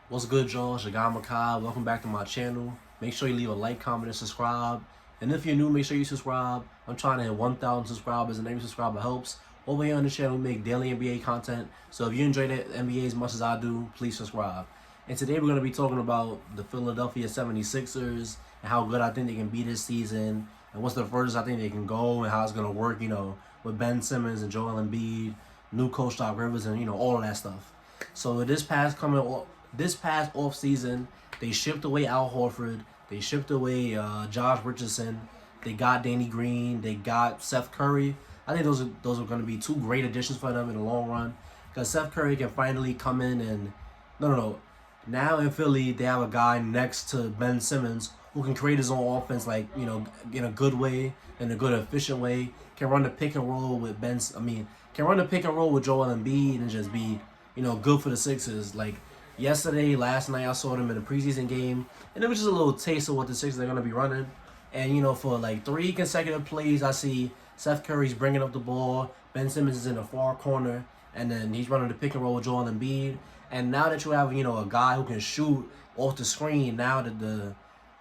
What's good, y'all? It's your guy Makai. Welcome back to my channel. Make sure you leave a like, comment, and subscribe. And if you're new, make sure you subscribe. I'm trying to hit 1,000 subscribers, and every subscriber helps. Over here on the channel, we make daily NBA content. So if you enjoy the NBA as much as I do, please subscribe. And today we're going to be talking about the Philadelphia 76ers and how good I think they can be this season, and what's the furthest I think they can go, and how it's going to work, with Ben Simmons and Joel Embiid, new coach Doc Rivers, and all of that stuff. So this past off season, they shipped away Al Horford, they shipped away Josh Richardson, they got Danny Green, they got Seth Curry. I think those are going to be two great additions for them in the long run, because Seth Curry can finally come in and no. Now in Philly, they have a guy next to Ben Simmons who can create his own offense, like in a good way, in a good efficient way. Can run the pick and roll with can run the pick and roll with Joel Embiid and just be good for the Sixers. Like last night, I saw them in a preseason game, and it was just a little taste of what the Sixers are gonna be running. And for like 3 consecutive plays, I see Seth Curry's bringing up the ball, Ben Simmons is in the far corner, and then he's running the pick and roll with Joel Embiid. And now that you have a guy who can shoot off the screen, now that the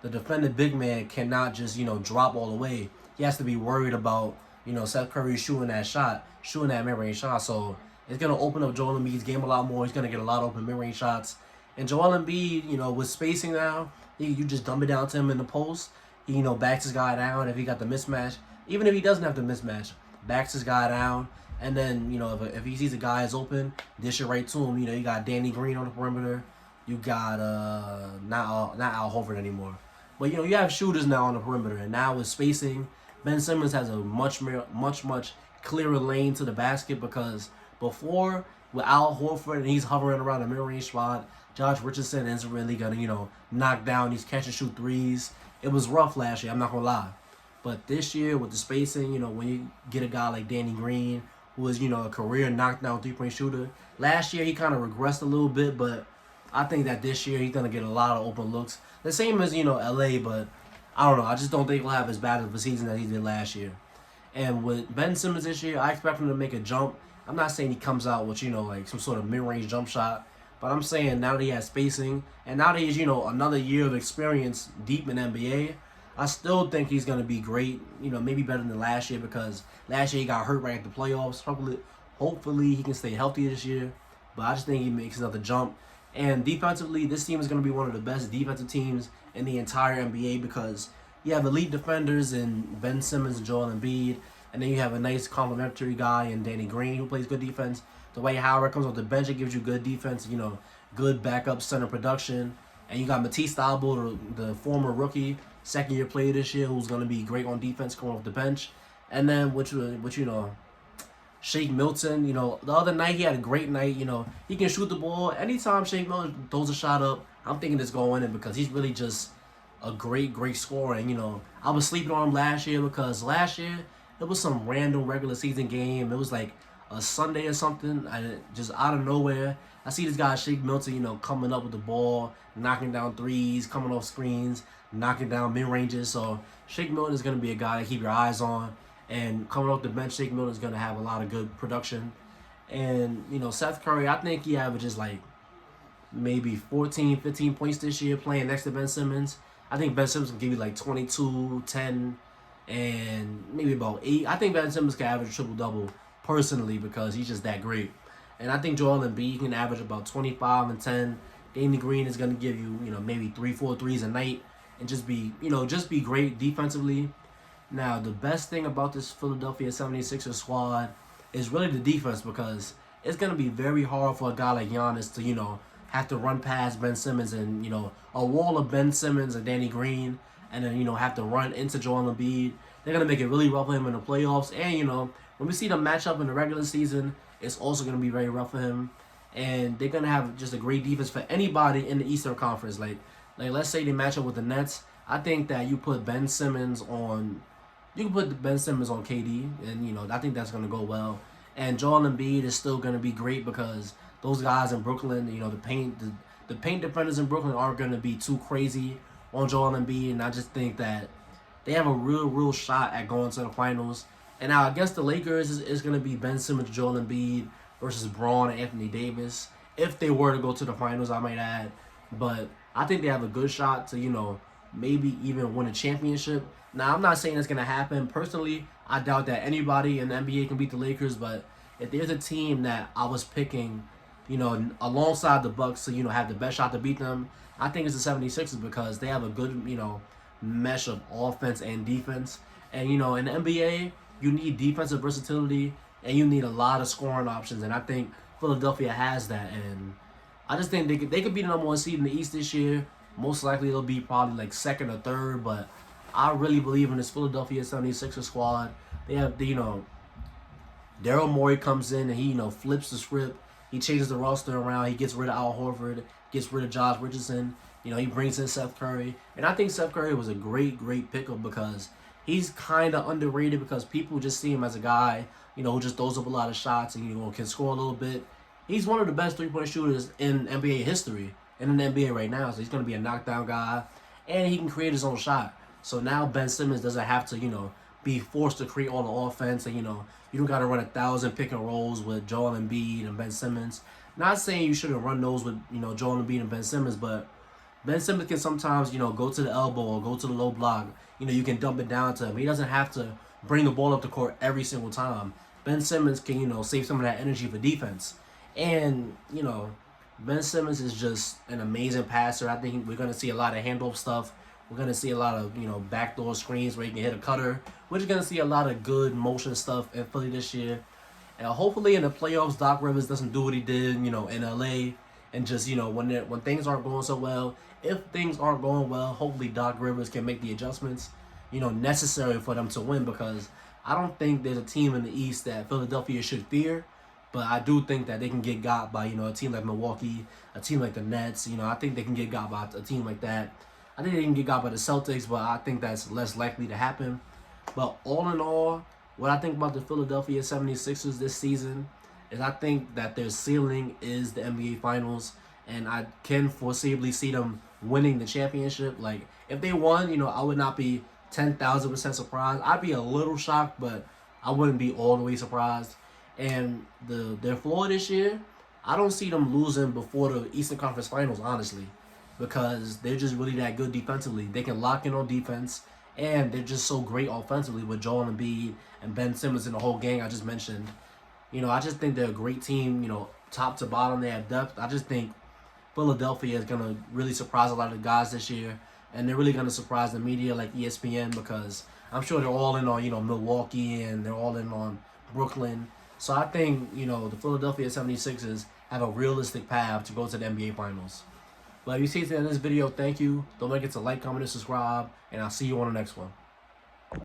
defending big man cannot just drop all the way. He has to be worried about Seth Curry shooting that mid-range shot. So it's gonna open up Joel Embiid's game a lot more. He's gonna get a lot of open mid-range shots. And Joel Embiid, with spacing now, you just dump it down to him in the post. He backs his guy down if he got the mismatch. Even if he doesn't have the mismatch, backs his guy down. And then if he sees a guy is open, dish it right to him. You got Danny Green on the perimeter. You got not Al Horford anymore. But you have shooters now on the perimeter, and now with spacing, Ben Simmons has a much clearer lane to the basket, because before with Al Horford and he's hovering around the mid-range spot, Josh Richardson isn't really gonna knock down these catch and shoot threes. It was rough last year, I'm not gonna lie. But this year with the spacing, when you get a guy like Danny Green, who is a career knockdown three-point shooter, last year he kind of regressed a little bit, but I think that this year he's gonna get a lot of open looks. The same as LA, but I don't know. I just don't think he'll have as bad of a season as he did last year. And with Ben Simmons this year, I expect him to make a jump. I'm not saying he comes out with like some sort of mid-range jump shot, but I'm saying now that he has spacing and now that he's another year of experience deep in NBA, I still think he's gonna be great. Maybe better than last year, because last year he got hurt right at the playoffs. Hopefully he can stay healthy this year. But I just think he makes another jump. And defensively, this team is going to be one of the best defensive teams in the entire NBA, because you have elite defenders in Ben Simmons and Joel Embiid, and then you have a nice complementary guy in Danny Green who plays good defense. Dwight Howard comes off the bench and gives you good defense, good backup center production. And you got Matisse Thybulle, the former rookie, second-year player this year, who's going to be great on defense coming off the bench. And then, Shake Milton, the other night he had a great night. He can shoot the ball. Anytime Shake Milton throws a shot up, I'm thinking it's going in, because he's really just a great scorer. And, I was sleeping on him last year, because last year it was some random regular season game. It was like a Sunday or something, and just out of nowhere, I see this guy Shake Milton, coming up with the ball, knocking down threes, coming off screens, knocking down mid ranges. So Shake Milton is going to be a guy to keep your eyes on. And coming off the bench, Shake Milton is going to have a lot of good production. And, Seth Curry, I think he averages like maybe 14, 15 points this year playing next to Ben Simmons. I think Ben Simmons can give you like 22, 10, and maybe about 8. I think Ben Simmons can average a triple-double personally, because he's just that great. And I think Joel Embiid can average about 25 and 10. Danny Green is going to give you, maybe 3-4 threes a night, and just be great defensively. Now, the best thing about this Philadelphia 76ers squad is really the defense, because it's going to be very hard for a guy like Giannis to, have to run past Ben Simmons and, a wall of Ben Simmons and Danny Green, and then, have to run into Joel Embiid. They're going to make it really rough for him in the playoffs. And, when we see them match up in the regular season, it's also going to be very rough for him. And they're going to have just a great defense for anybody in the Eastern Conference. Like let's say they match up with the Nets. I think that you put Ben Simmons on... You can put Ben Simmons on KD, and I think that's going to go well. And Joel Embiid is still going to be great, because those guys in Brooklyn, the paint defenders in Brooklyn aren't going to be too crazy on Joel Embiid, and I just think that they have a real shot at going to the finals. And now against the Lakers, it's going to be Ben Simmons, Joel Embiid versus Braun and Anthony Davis. If they were to go to the finals, I might add. but I think they have a good shot to, maybe even win a championship. Now, I'm not saying it's going to happen. Personally, I doubt that anybody in the NBA can beat the Lakers, but if there's a team that I was picking, alongside the Bucks to, have the best shot to beat them, I think it's the 76ers because they have a good, mesh of offense and defense. And, in the NBA, you need defensive versatility and you need a lot of scoring options. And I think Philadelphia has that. And I just think they could be the number one seed in the East this year. Most likely they'll be probably like second or third, but I really believe in this Philadelphia 76ers squad. They have Daryl Morey comes in and he, flips the script. He changes the roster around. He gets rid of Al Horford, gets rid of Josh Richardson. He brings in Seth Curry. And I think Seth Curry was a great, great pickup because he's kind of underrated because people just see him as a guy, who just throws up a lot of shots and, can score a little bit. He's one of the best three-point shooters in NBA history and in the NBA right now. So he's going to be a knockdown guy. And he can create his own shot. So now Ben Simmons doesn't have to, be forced to create all the offense. And, you don't got to run 1,000 pick and rolls with Joel Embiid and Ben Simmons. Not saying you shouldn't run those with, Joel Embiid and Ben Simmons, but Ben Simmons can sometimes, go to the elbow or go to the low block. You can dump it down to him. He doesn't have to bring the ball up the court every single time. Ben Simmons can, save some of that energy for defense. And, Ben Simmons is just an amazing passer. I think we're going to see a lot of handoff stuff. We're going to see a lot of, backdoor screens where you can hit a cutter. We're just going to see a lot of good motion stuff in Philly this year. And hopefully in the playoffs, Doc Rivers doesn't do what he did, in LA. And just, when things aren't going so well, if things aren't going well, hopefully Doc Rivers can make the adjustments, necessary for them to win. Because I don't think there's a team in the East that Philadelphia should fear. But I do think that they can get got by, a team like Milwaukee, a team like the Nets. I think they can get got by a team like that. I think they can get got by the Celtics, but I think that's less likely to happen. But all in all, what I think about the Philadelphia 76ers this season is I think that their ceiling is the NBA Finals, and I can foreseeably see them winning the championship. Like, if they won, I would not be 10,000% surprised. I'd be a little shocked, but I wouldn't be all the way surprised. And their floor this year, I don't see them losing before the Eastern Conference Finals, honestly, because they're just really that good defensively. They can lock in on defense, and they're just so great offensively with Joel Embiid and Ben Simmons and the whole gang I just mentioned. I just think they're a great team, top to bottom. They have depth. I just think Philadelphia is going to really surprise a lot of the guys this year, and they're really going to surprise the media like ESPN because I'm sure they're all in on, Milwaukee, and they're all in on Brooklyn. So I think, the Philadelphia 76ers have a realistic path to go to the NBA Finals. But if you see it in this video, thank you. Don't forget to like, comment, and subscribe. And I'll see you on the next one.